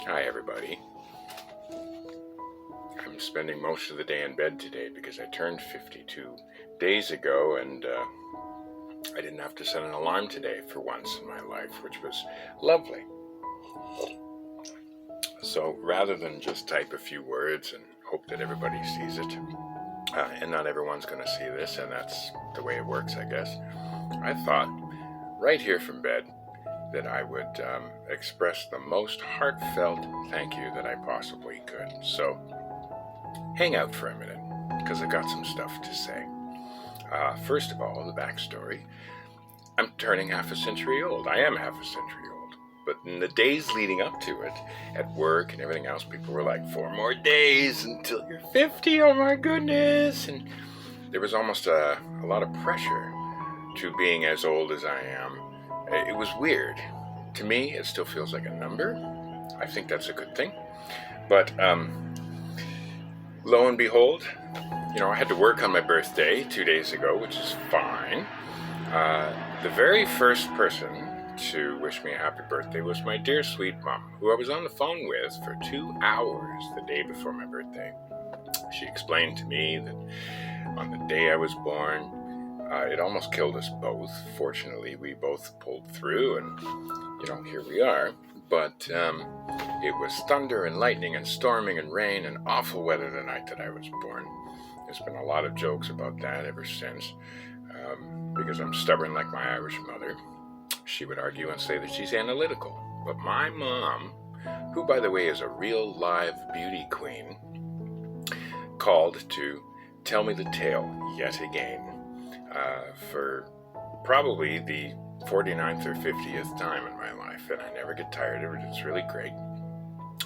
Hi everybody. I'm spending most of the day in bed today because I turned 52 days ago and I didn't have to set an alarm today for once in my life, which was lovely. So rather than just type a few words and hope that everybody sees it, and not everyone's going to see this, and that's the way it works, I guess, I thought right here from bed that I would express the most heartfelt thank you that I possibly could. So hang out for a minute, because I've got some stuff to say. First of all, the backstory. I'm turning half a century old. I am half a century old. But in the days leading up to it, at work and everything else, people were like, 4 more days until you're 50, oh my goodness. And there was almost a lot of pressure to being as old as I am. It was weird. To me, it still feels like a number. I think that's a good thing. But lo and behold, I had to work on my birthday 2 days ago, which is fine. The very first person to wish me a happy birthday was my dear sweet mom, who I was on the phone with for 2 hours the day before my birthday. She explained to me that on the day I was born, it almost killed us both. Fortunately, we both pulled through, and here we are. But it was thunder and lightning and storming and rain and awful weather the night that I was born. There's been a lot of jokes about that ever since, because I'm stubborn like my Irish mother. She would argue and say that she's analytical. But my mom, who by the way is a real live beauty queen, called to tell me the tale yet again, for probably the 49th or 50th time in my life, and I never get tired of it. It's really great.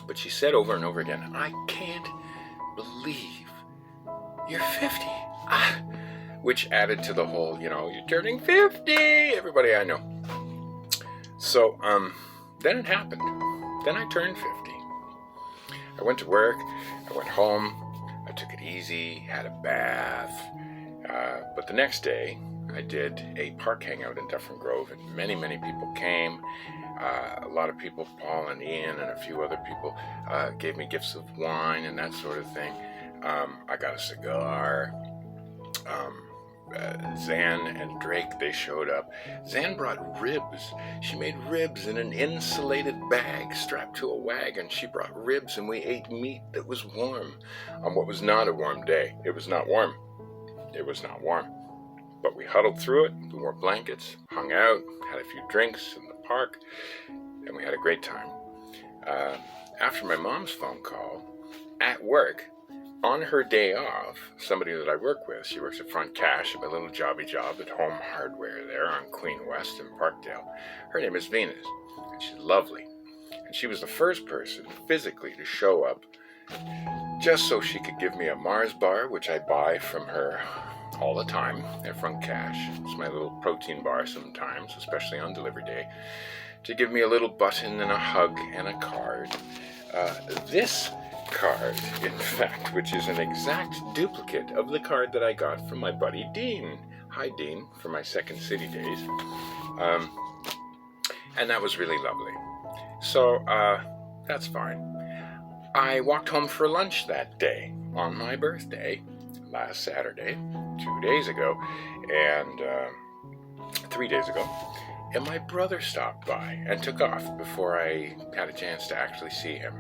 But she said over and over again, I can't believe you're 50. Which added to the whole, you're turning 50, everybody I know. So, then it happened. Then I turned 50. I went to work, I went home, I took it easy, had a bath, but the next day, I did a park hangout in Dufferin Grove, and many, many people came. A lot of people, Paul and Ian and a few other people, gave me gifts of wine and that sort of thing. I got a cigar. Zan and Drake, they showed up. Zan brought ribs. She made ribs in an insulated bag strapped to a wagon. She brought ribs, and we ate meat that was warm on what was not a warm day. It was not warm. It was not warm. But we huddled through it, we wore blankets, hung out, had a few drinks in the park, and we had a great time. After my mom's phone call, at work, on her day off, somebody that I work with, she works at Front Cash at my little jobby job at Home Hardware there on Queen West in Parkdale. Her name is Venus, and she's lovely. And she was the first person physically to show up just so she could give me a Mars bar, which I buy from her all the time at Front Cash. It's my little protein bar sometimes, especially on delivery day, to give me a little button and a hug and a card. This card, in fact, which is an exact duplicate of the card that I got from my buddy Dean. Hi, Dean, for my Second City days. And that was really lovely. So, that's fine. I walked home for lunch that day on my birthday, last Saturday, 2 days ago, and 3 days ago, and my brother stopped by and took off before I had a chance to actually see him.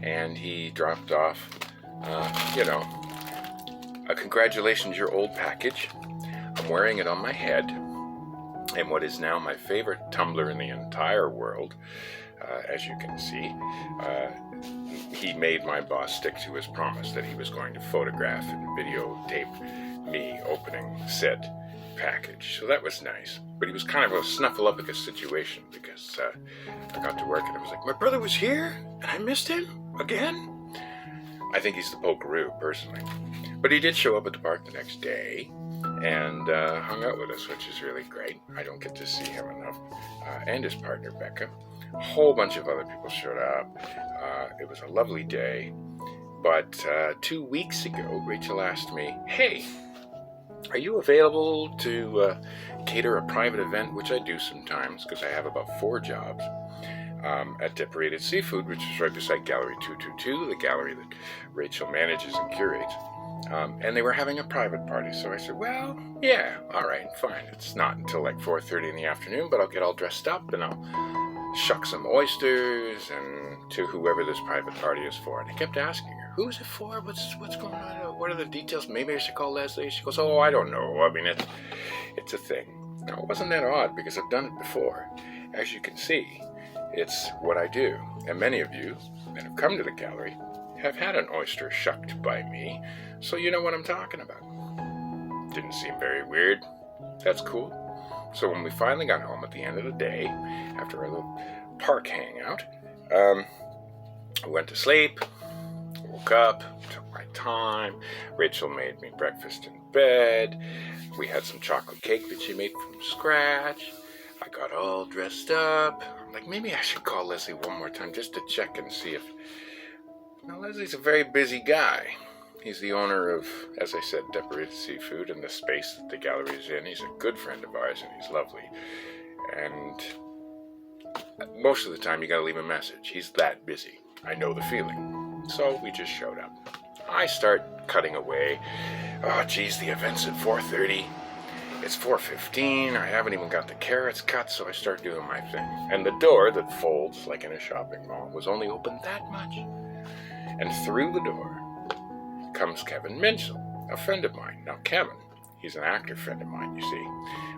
And he dropped off, a congratulations, you're old package. I'm wearing it on my head, and what is now my favorite tumbler in the entire world, as you can see. He made my boss stick to his promise that he was going to photograph and videotape me opening said package. So that was nice. But he was kind of a snuffleupagus situation because I got to work and I was like, my brother was here and I missed him again? I think he's the pokeroo, personally. But he did show up at the park the next day and hung out with us, which is really great. I don't get to see him enough. And his partner, Becca. A whole bunch of other people showed up. It was a lovely day. But 2 weeks ago, Rachel asked me, hey, are you available to cater a private event, which I do sometimes because I have about 4 jobs, at Decorated Seafood, which is right beside Gallery 222, the gallery that Rachel manages and curates. And they were having a private party, so I said, well, yeah, all right, fine. It's not until like 4:30 in the afternoon, but I'll get all dressed up and I'll shuck some oysters and to whoever this private party is for. And I kept asking her, who's it for? What's going on? What are the details? Maybe I should call Leslie. She goes, oh, I don't know. I mean, it's a thing. Now, it wasn't that odd because I've done it before. As you can see, it's what I do. And many of you that have come to the gallery have had an oyster shucked by me, so you know what I'm talking about. Didn't seem very weird. That's cool. So when we finally got home at the end of the day, after our little park hangout, I went to sleep, woke up, took my time. Rachel made me breakfast in bed. We had some chocolate cake that she made from scratch. I got all dressed up. I'm like, maybe I should call Leslie one more time just to check and see if... Now, Leslie's a very busy guy. He's the owner of, as I said, Decorated Seafood and the space that the gallery is in. He's a good friend of ours and he's lovely. And most of the time you gotta leave a message. He's that busy. I know the feeling. So we just showed up. I start cutting away. Oh, geez, the event's at 4:30. It's 4:15. I haven't even got the carrots cut, so I start doing my thing. And the door that folds like in a shopping mall was only open that much. And through the door comes Kevin Minchell, a friend of mine. Now, Kevin, he's an actor friend of mine, you see.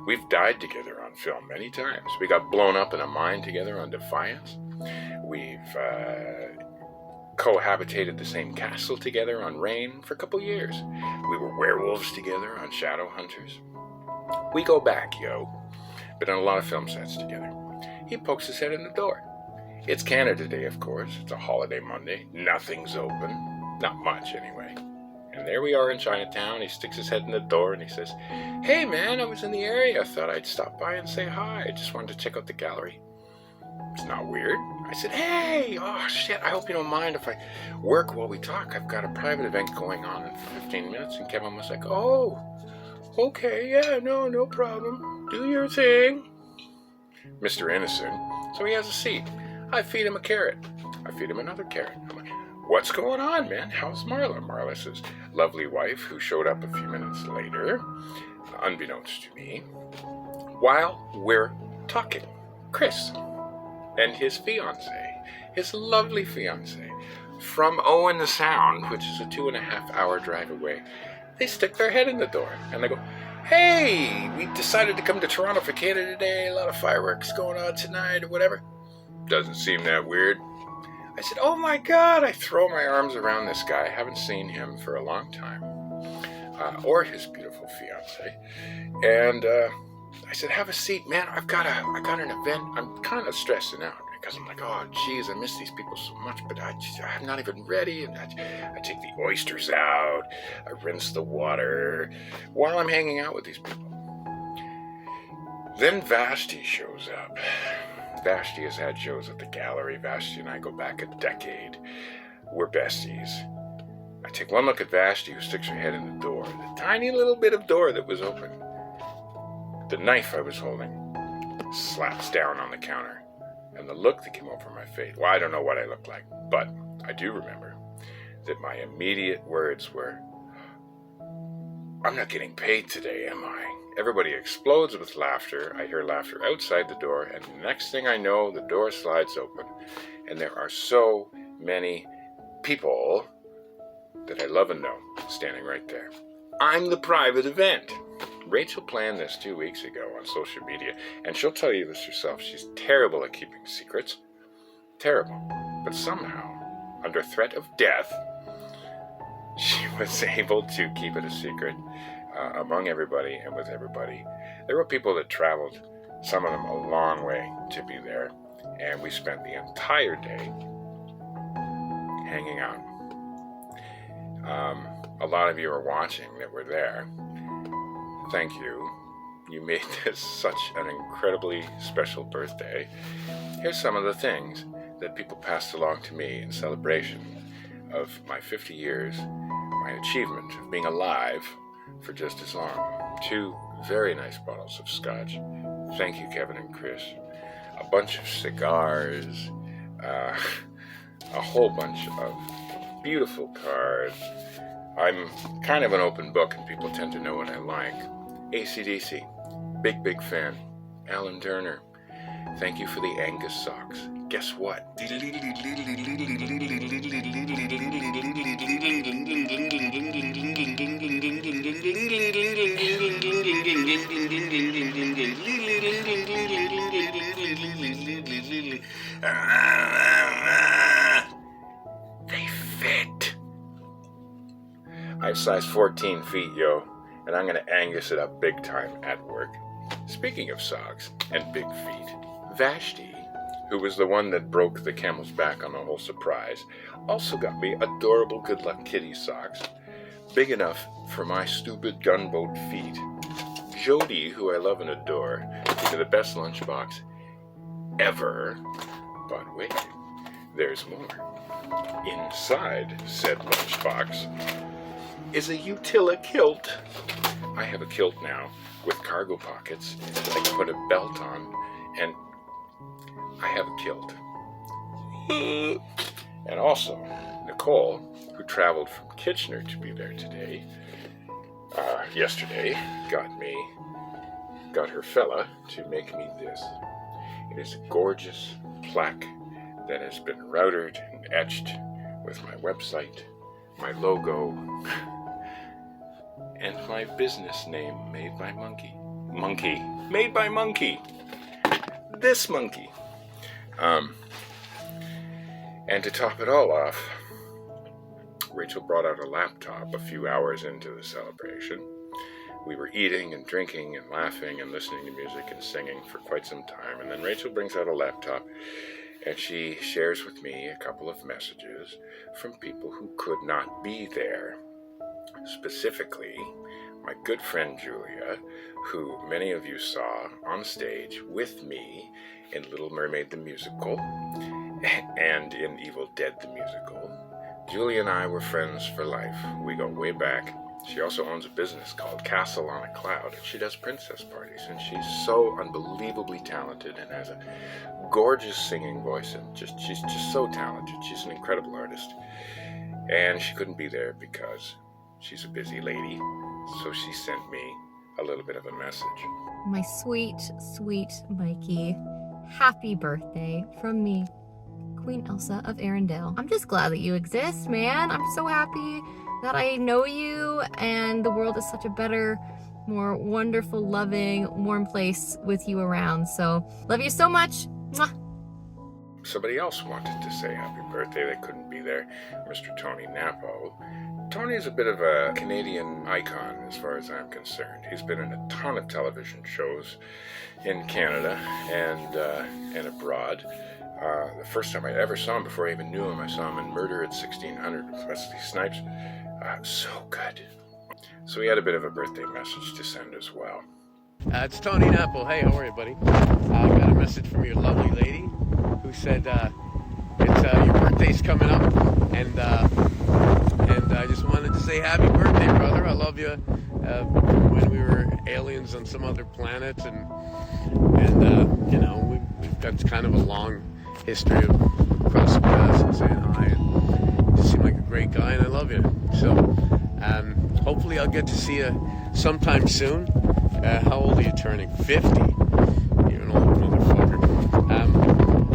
We've died together on film many times. We got blown up in a mine together on Defiance. We've cohabitated the same castle together on Rain for a couple years. We were werewolves together on Shadow Hunters. We go back, yo. Been on a lot of film sets together. He pokes his head in the door. It's Canada Day, of course. It's a holiday Monday. Nothing's open. Not much, anyway. And there we are in Chinatown. He sticks his head in the door and he says, hey, man, I was in the area. I thought I'd stop by and say hi. I just wanted to check out the gallery. It's not weird. I said, hey, oh, shit, I hope you don't mind if I work while we talk. I've got a private event going on in 15 minutes. And Kevin was like, oh, okay, yeah, no problem. Do your thing. Mr. Innocent. So he has a seat. I feed him a carrot. I feed him another carrot. I'm like, what's going on, man? How's Marla? Marla's his lovely wife who showed up a few minutes later, unbeknownst to me, while we're talking. Chris and his fiancée, his lovely fiancée, from Owen Sound, which is a 2.5-hour drive away. They stick their head in the door and they go, hey, we decided to come to Toronto for Canada Day. A lot of fireworks going on tonight or whatever. Doesn't seem that weird. I said, oh my God. I throw my arms around this guy. I haven't seen him for a long time. Or his beautiful fiancée. And I said, have a seat, man. I got an event. I'm kind of stressing out because I'm like, oh, geez, I miss these people so much, but I'm not even ready. And I take the oysters out. I rinse the water while I'm hanging out with these people. Then Vashti shows up. Vashti has had shows at the gallery. Vashti and I go back a decade. We're besties. I take one look at Vashti, who sticks her head in the door, the tiny little bit of door that was open. The knife I was holding slaps down on the counter, and the look that came over my face, well, I don't know what I looked like, but I do remember that my immediate words were, I'm not getting paid today, am I? Everybody explodes with laughter. I hear laughter outside the door, and the next thing I know, the door slides open, and there are so many people that I love and know standing right there. I'm the private event. Rachel planned this 2 weeks ago on social media, and she'll tell you this herself. She's terrible at keeping secrets. Terrible. But somehow, under threat of death, she was able to keep it a secret among everybody and with everybody. There were people that traveled, some of them a long way, to be there, and we spent the entire day hanging out. A lot of you are watching that were there. Thank you. You made this such an incredibly special birthday. Here's some of the things that people passed along to me in celebration of my 50 years, my achievement of being alive for just as long. 2 very nice bottles of scotch. Thank you, Kevin and Chris. A bunch of cigars, uh, a whole bunch of beautiful cards. I'm kind of an open book, and people tend to know what I like. AC/DC, big fan. Alan Turner, thank you for the Angus socks. Guess what? They fit. I have size 14 feet, yo, and I'm gonna Angus it up big time at work. Speaking of socks and big feet, Vashti, who was the one that broke the camel's back on the whole surprise, also got me adorable Good Luck Kitty socks, big enough for my stupid gunboat feet. Jody, who I love and adore, gave me the best lunchbox ever. But wait, there's more. Inside said lunchbox is a Utila kilt. I have a kilt now with cargo pockets that I can put a belt on, and I have a kilt. And also, Nicole, who traveled from Kitchener to be there today, yesterday, got her fella to make me this. It is a gorgeous plaque that has been routered and etched with my website, my logo, and my business name made by Monkey. Made by Monkey. This monkey. And to top it all off, Rachel brought out a laptop a few hours into the celebration. We were eating and drinking and laughing and listening to music and singing for quite some time. And then Rachel brings out a laptop and she shares with me a couple of messages from people who could not be there. Specifically, my good friend Julia, who many of you saw on stage with me in Little Mermaid the Musical and in Evil Dead the Musical. Julia and I were friends for life. We go way back. She also owns a business called Castle on a Cloud, and she does princess parties, and she's so unbelievably talented and has a gorgeous singing voice, and she's just so talented. She's an incredible artist, and she couldn't be there because she's a busy lady, so she sent me a little bit of a message. My sweet, sweet Mikey, happy birthday from me, Queen Elsa of Arendelle. I'm just glad that you exist, man. I'm so happy that I know you, and the world is such a better, more wonderful, loving, warm place with you around. So, love you so much. Mwah. Somebody else wanted to say happy birthday. They couldn't be there. Mr. Tony Napo. Tony is a bit of a Canadian icon as far as I'm concerned. He's been in a ton of television shows in Canada and abroad. The first time I ever saw him, before I even knew him, I saw him in Murder at 1600 with Wesley Snipes. So good. So he had a bit of a birthday message to send as well. It's Tony Napo. Hey, how are you, buddy? I got a message from your lovely lady who said it's your birthday's coming up, and I just wanted to say happy birthday, brother. I love you. When we were aliens on some other planet, and you know, we've got kind of a long history of crossing paths and saying hi, and you seem like a great guy, and I love you. So hopefully I'll get to see you sometime soon. How old are you turning? 50? You're an old motherfucker.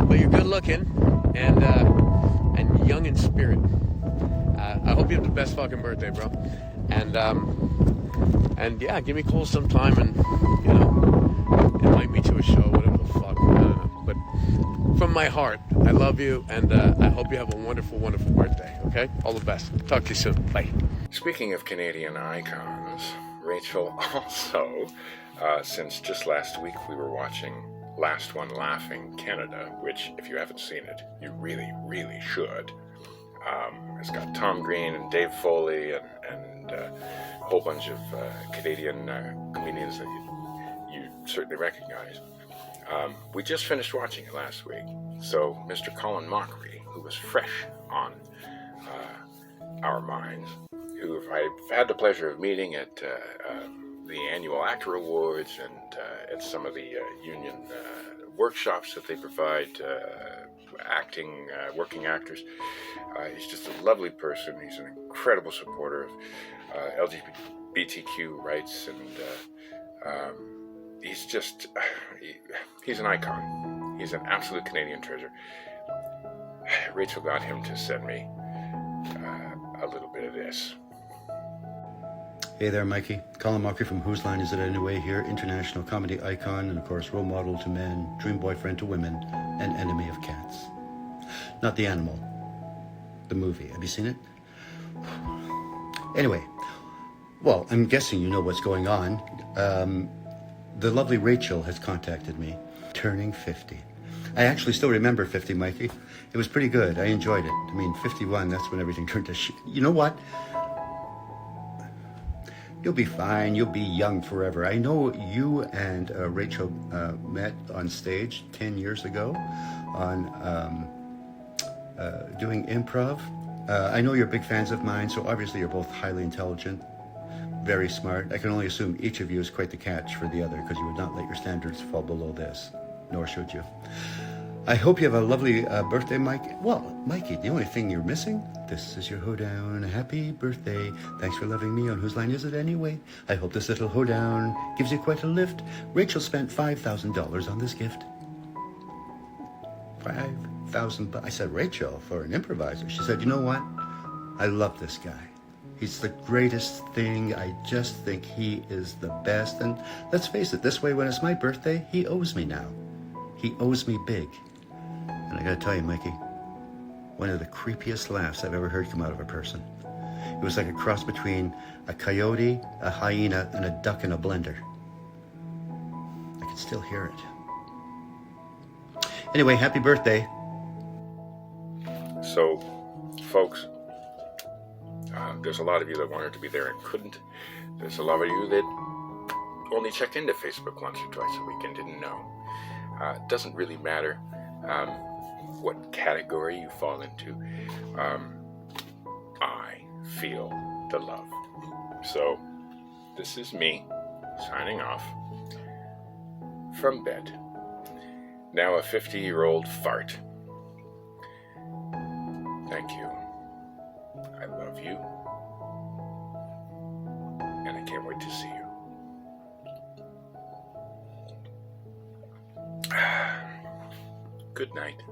But you're good looking and young in spirit. I hope you have the best fucking birthday, bro. And yeah, give me a call sometime, and you know, invite me to a show, whatever the fuck. I don't know. But from my heart, I love you, and I hope you have a wonderful, wonderful birthday. Okay, all the best. Talk to you soon. Bye. Speaking of Canadian icons, Rachel also, since just last week we were watching Last One Laughing Canada, which if you haven't seen it, you really, really should. It's got Tom Green and Dave Foley and a whole bunch of Canadian comedians that you certainly recognize. We just finished watching it last week. So Mr. Colin Mockery, who was fresh on our minds, who I've had the pleasure of meeting at the annual Actor Awards and at some of the union workshops that they provide acting, working actors. He's just a lovely person. He's an incredible supporter of LGBTQ rights, and he's just, he's an icon. He's an absolute Canadian treasure. Rachel got him to send me a little bit of this. Hey there, Mikey. Colin Mockery from Whose Line Is It Anyway here, international comedy icon and, of course, role model to men, dream boyfriend to women, and enemy of cats. Not the animal. The movie. Have you seen it? Anyway, well, I'm guessing you know what's going on. The lovely Rachel has contacted me, turning 50. I actually still remember 50, Mikey. It was pretty good. I enjoyed it. I mean, 51, that's when everything turned to shit. You know what? You'll be fine. You'll be young forever. I know you and Rachel met on stage 10 years ago on doing improv. I know you're big fans of mine, so obviously you're both highly intelligent, very smart. I can only assume each of you is quite the catch for the other, because you would not let your standards fall below this, nor should you. I hope you have a lovely birthday, Mike. Well, Mikey, the only thing you're missing, this is your hoedown. Happy birthday. Thanks for loving me on Whose Line Is It Anyway? I hope this little hoedown gives you quite a lift. Rachel spent $5,000 on this gift. 5,000. I said, Rachel, for an improviser. She said, you know what? I love this guy. He's the greatest thing. I just think he is the best. And let's face it, this way, when it's my birthday, he owes me now. He owes me big. And I gotta tell you, Mikey, one of the creepiest laughs I've ever heard come out of a person. It was like a cross between a coyote, a hyena, and a duck in a blender. I can still hear it. Anyway, happy birthday. So, folks, there's a lot of you that wanted to be there and couldn't. There's a lot of you that only checked into Facebook once or twice a week and didn't know. It doesn't really matter what category you fall into. I feel the love. So, this is me signing off from bed. Now a 50-year-old fart. Thank you. I love you. And I can't wait to see you. Good night.